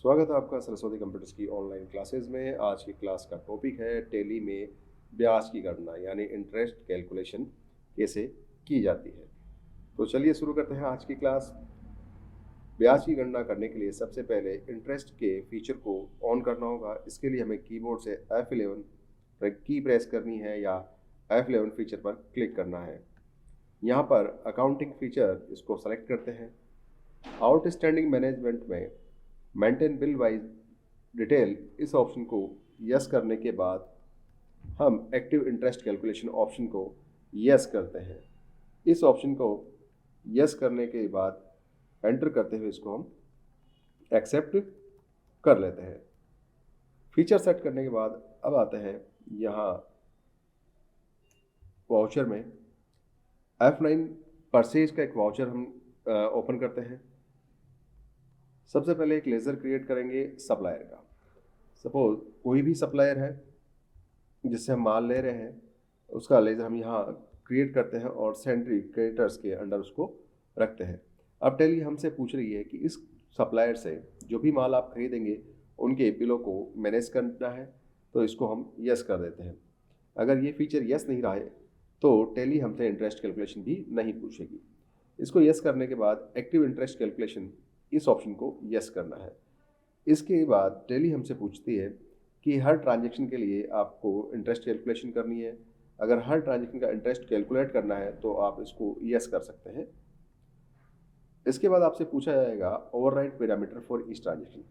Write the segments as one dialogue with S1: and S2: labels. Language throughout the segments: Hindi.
S1: स्वागत है आपका सरस्वती कंप्यूटर्स की ऑनलाइन क्लासेस में। आज की क्लास का टॉपिक है टैली में ब्याज की गणना यानी इंटरेस्ट कैलकुलेशन कैसे की जाती है। तो चलिए शुरू करते हैं आज की क्लास। ब्याज की गणना करने के लिए सबसे पहले इंटरेस्ट के फीचर को ऑन करना होगा। इसके लिए हमें कीबोर्ड से F11 की प्रेस करनी है या F11 फीचर पर क्लिक करना है। यहाँ पर अकाउंटिंग फीचर इसको सेलेक्ट करते हैं। आउटस्टैंडिंग मैनेजमेंट में मेंटेन बिल वाइज डिटेल इस ऑप्शन को यस करने के बाद हम एक्टिव इंटरेस्ट कैलकुलेशन ऑप्शन को यस करते हैं। इस ऑप्शन को यस करने के बाद एंटर करते हुए इसको हम एक्सेप्ट कर लेते हैं। फीचर सेट करने के बाद अब आते हैं यहाँ वाउचर में F9 परचेज का एक वाउचर हम ओपन करते हैं। सबसे पहले एक लेज़र क्रिएट करेंगे सप्लायर का। सपोज कोई भी सप्लायर है जिससे हम माल ले रहे हैं, उसका लेज़र हम यहाँ क्रिएट करते हैं और सेंट्री क्रेडिटर्स के अंडर उसको रखते हैं। अब टैली हमसे पूछ रही है कि इस सप्लायर से जो भी माल आप खरीदेंगे उनके बिलों को मैनेज करना है, तो इसको हम यस कर देते हैं। अगर ये फीचर यस नहीं रहा है तो टैली हमसे इंटरेस्ट कैलकुलेशन भी नहीं पूछेगी। इसको यस करने के बाद एक्टिव इंटरेस्ट कैलकुलेशन इस ऑप्शन को यस करना है। इसके बाद टैली हमसे पूछती है कि हर ट्रांजैक्शन के लिए आपको इंटरेस्ट कैलकुलेशन करनी है। अगर हर ट्रांजैक्शन का इंटरेस्ट कैलकुलेट करना है तो आप इसको यस कर सकते हैं। इसके बाद आपसे पूछा जाएगा override parameter for each transaction.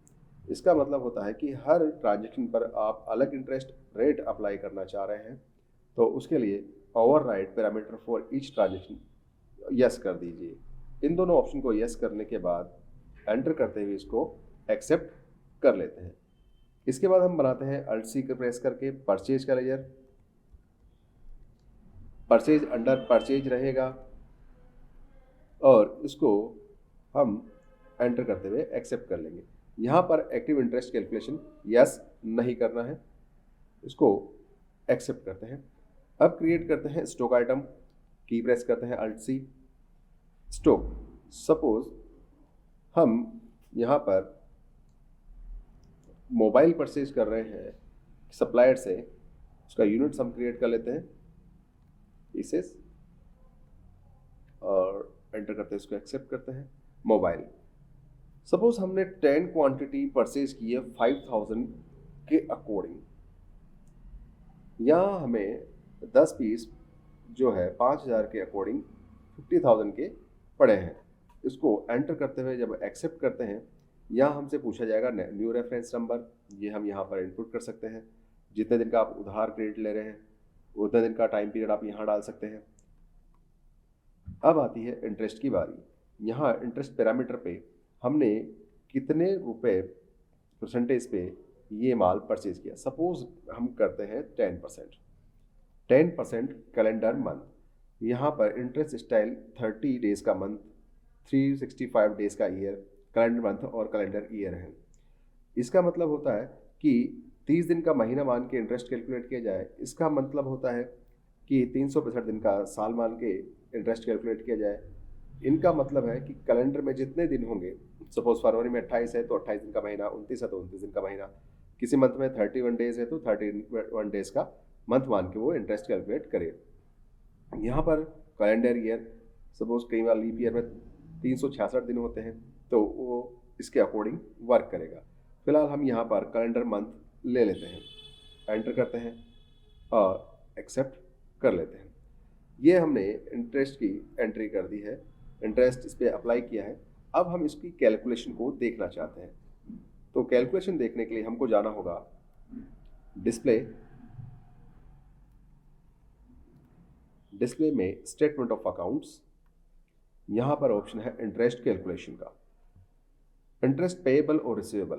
S1: इसका मतलब होता है कि हर ट्रांजैक्शन पर आप अलग इंटरेस्ट रेट अप्लाई करना चाह रहे हैं, तो उसके लिए override parameter for each transaction yes कर दीजिए। इन दोनों ऑप्शन को यस करने के बाद एंटर करते हुए इसको एक्सेप्ट कर लेते हैं। इसके बाद हम बनाते हैं अल्ट सी प्रेस करके परचेज का लेजर। परचेज अंडर परचेज रहेगा और इसको हम एंटर करते हुए एक्सेप्ट कर लेंगे। यहाँ पर एक्टिव इंटरेस्ट कैलकुलेशन यस नहीं करना है, इसको एक्सेप्ट करते हैं। अब क्रिएट करते हैं स्टॉक आइटम, की प्रेस करते हैं अल्ट सी स्टॉक। सपोज हम यहाँ पर मोबाइल परचेज कर रहे हैं सप्लायर से, उसका यूनिट्स हम क्रिएट कर लेते हैं पीसेस और एंटर करते हैं, इसको एक्सेप्ट करते हैं। मोबाइल सपोज हमने 10 क्वांटिटी परचेज की है 5000 के अकॉर्डिंग। यहाँ हमें 10 पीस जो है 5000 के अकॉर्डिंग 50,000 के पड़े हैं। इसको एंटर करते हुए जब एक्सेप्ट करते हैं, यहाँ हमसे पूछा जाएगा न्यू रेफरेंस नंबर। ये हम यहाँ पर इनपुट कर सकते हैं। जितने दिन का आप उधार क्रेडिट ले रहे हैं उतने दिन का टाइम पीरियड आप यहाँ डाल सकते हैं। अब आती है इंटरेस्ट की बारी। यहाँ इंटरेस्ट पैरामीटर पे हमने कितने रुपए परसेंटेज पे ये माल परचेज किया। सपोज हम करते हैं 10% कैलेंडर मंथ। यहाँ पर इंटरेस्ट स्टाइल 30 डेज का मंथ, 365 डेज का ईयर, कैलेंडर मंथ और कैलेंडर ईयर है। इसका मतलब होता है कि 30 दिन का महीना मान के इंटरेस्ट कैलकुलेट किया जाए। इसका मतलब होता है कि 365 दिन का साल मान के इंटरेस्ट कैलकुलेट किया जाए। इनका मतलब है कि कैलेंडर में जितने दिन होंगे, सपोज फरवरी में 28 है तो 28 दिन का महीना, 29 है तो 29 दिन का महीना, किसी मंथ में 31 डेज है तो 31 डेज का मंथ मान के वो इंटरेस्ट कैलकुलेट करे। यहाँ पर कैलेंडर ईयर, सपोज कई बार लीप ईयर में 366 दिन होते हैं तो वो इसके अकॉर्डिंग वर्क करेगा। फिलहाल हम यहाँ पर कैलेंडर मंथ ले लेते हैं, एंटर करते हैं और एक्सेप्ट कर लेते हैं। ये हमने इंटरेस्ट की एंट्री कर दी है, इंटरेस्ट इस पर अप्लाई किया है। अब हम इसकी कैलकुलेशन को देखना चाहते हैं, तो कैलकुलेशन देखने के लिए हमको जाना होगा डिस्प्ले में स्टेटमेंट ऑफ अकाउंट्स। यहाँ पर ऑप्शन है इंटरेस्ट कैलकुलेशन का। इंटरेस्ट पेएबल और रिसीवेबल।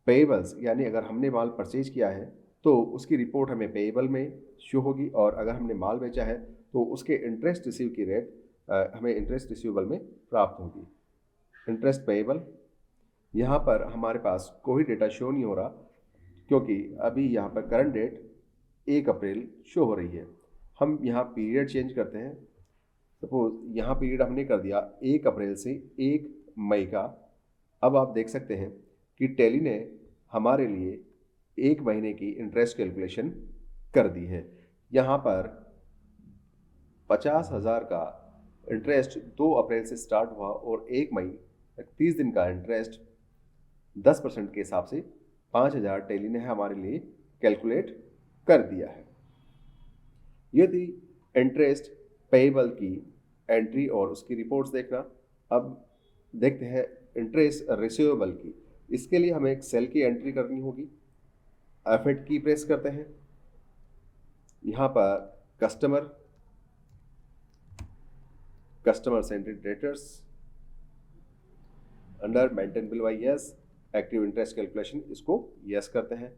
S1: पेएबल्स यानी अगर हमने माल परचेज किया है तो उसकी रिपोर्ट हमें पेएबल में शो होगी, और अगर हमने माल बेचा है तो उसके इंटरेस्ट रिसीव की रेट हमें इंटरेस्ट रिसीवेबल में प्राप्त होगी। इंटरेस्ट पेएबल, यहाँ पर हमारे पास कोई डेटा शो नहीं हो रहा क्योंकि अभी यहाँ पर करंट डेट 1 अप्रैल शो हो रही है। हम यहाँ पीरियड चेंज करते हैं। सपोज यहाँ पीरियड हमने कर दिया 1 अप्रैल से 1 मई का। अब आप देख सकते हैं कि टैली ने हमारे लिए 1 महीने की इंटरेस्ट कैलकुलेशन कर दी है। यहाँ पर 50,000 का इंटरेस्ट 2 अप्रैल से स्टार्ट हुआ और 1 मई तक 30 दिन का इंटरेस्ट 10% के हिसाब से 5,000 टैली ने हमारे लिए कैलकुलेट कर दिया है। ये थी इंटरेस्ट पेएबल की एंट्री और उसकी रिपोर्ट्स देखना। अब देखते हैं इंटरेस्ट रिसीवेबल की। इसके लिए हमें एक सेल की एंट्री करनी होगी। F8 की प्रेस करते हैं। यहाँ पर customer centric debtors under maintain bill bye yes, active interest calculation, इसको यस करते हैं।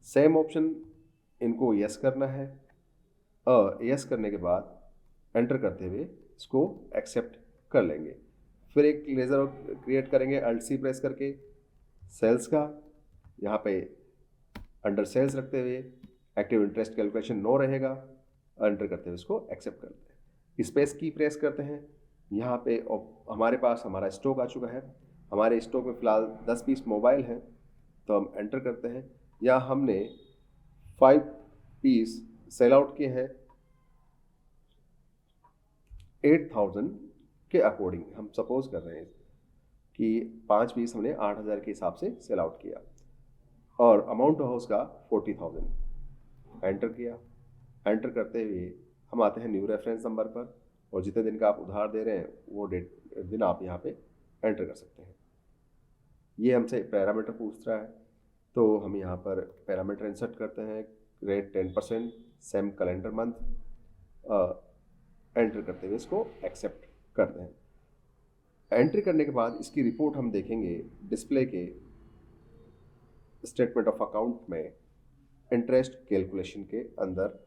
S1: सेम ऑप्शन इनको यस करना है और यस करने के बाद एंटर करते हुए इसको एक्सेप्ट कर लेंगे। फिर एक लेज़र क्रिएट करेंगे अल्ट सी प्रेस करके सेल्स का, यहाँ पे अंडर सेल्स रखते हुए एक्टिव इंटरेस्ट कैलकुलेशन नो रहेगा, एंटर करते हुए इसको एक्सेप्ट करते हैं। स्पेस की प्रेस करते हैं। यहाँ पे हमारे पास हमारा स्टॉक आ चुका है। हमारे स्टॉक में फ़िलहाल 10 पीस मोबाइल हैं, तो हम एंटर करते हैं। या हमने 5 पीस सेल आउट किए हैं 8,000 के अकॉर्डिंग। हम सपोज कर रहे हैं कि 5 पीस हमने 8,000 के हिसाब से सेल आउट किया और अमाउंट हाउस का 40,000 एंटर किया। एंटर करते हुए हम आते हैं न्यू रेफरेंस नंबर पर और जितने दिन का आप उधार दे रहे हैं वो दिन आप यहाँ पे एंटर कर सकते हैं। ये हमसे पैरामीटर पूछ रहा है, तो हम यहाँ पर पैरामीटर इंसर्ट करते हैं। Rate 10%, same calendar month, enter करते हुए इसको एक्सेप्ट करते हैं। एंट्री करने के बाद इसकी रिपोर्ट हम देखेंगे डिस्प्ले के स्टेटमेंट ऑफ अकाउंट में इंटरेस्ट कैलकुलेशन के अंदर।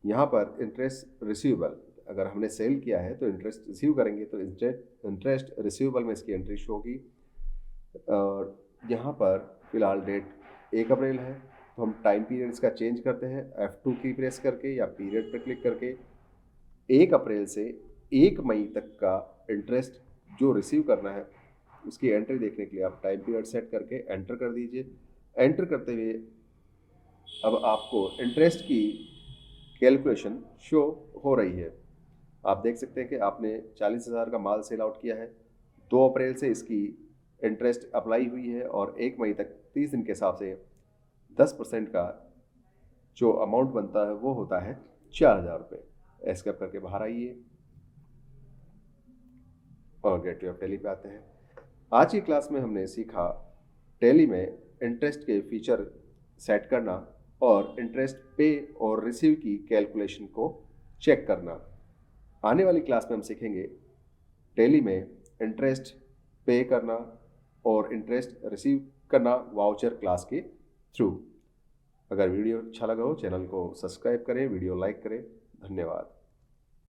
S1: यहाँ पर इंटरेस्ट रिसीवेबल, अगर हमने सेल किया है तो इंटरेस्ट रिसीव करेंगे, तो इंटरेस्ट रिसीवेबल में इसकी एंट्री शो होगी। और यहाँ पर फिलहाल डेट 1 अप्रैल है, तो हम टाइम पीरियड इसका चेंज करते हैं F2 की प्रेस करके या पीरियड पर क्लिक करके 1 अप्रैल से 1 मई तक का इंटरेस्ट जो रिसीव करना है उसकी एंट्री देखने के लिए आप टाइम पीरियड सेट करके एंटर कर दीजिए। एंटर करते हुए अब आपको इंटरेस्ट की कैलकुलेशन शो हो रही है। आप देख सकते हैं कि आपने 40,000 का माल सेल आउट किया है, 2 अप्रैल से इसकी इंटरेस्ट अप्लाई हुई है और 1 मई तक 30 दिन के हिसाब से 10% का जो अमाउंट बनता है वो होता है 4,000 रुपये। एस्केप करके बाहर आइए और गेट योर टैली पे आते हैं। आज की क्लास में हमने सीखा टैली में इंटरेस्ट के फीचर सेट करना और इंटरेस्ट पे और रिसीव की कैलकुलेशन को चेक करना। आने वाली क्लास में हम सीखेंगे टैली में इंटरेस्ट पे करना और इंटरेस्ट रिसीव करना वाउचर क्लास के थ्रू। अगर वीडियो अच्छा लगा हो चैनल को सब्सक्राइब करें, वीडियो लाइक करें। धन्यवाद।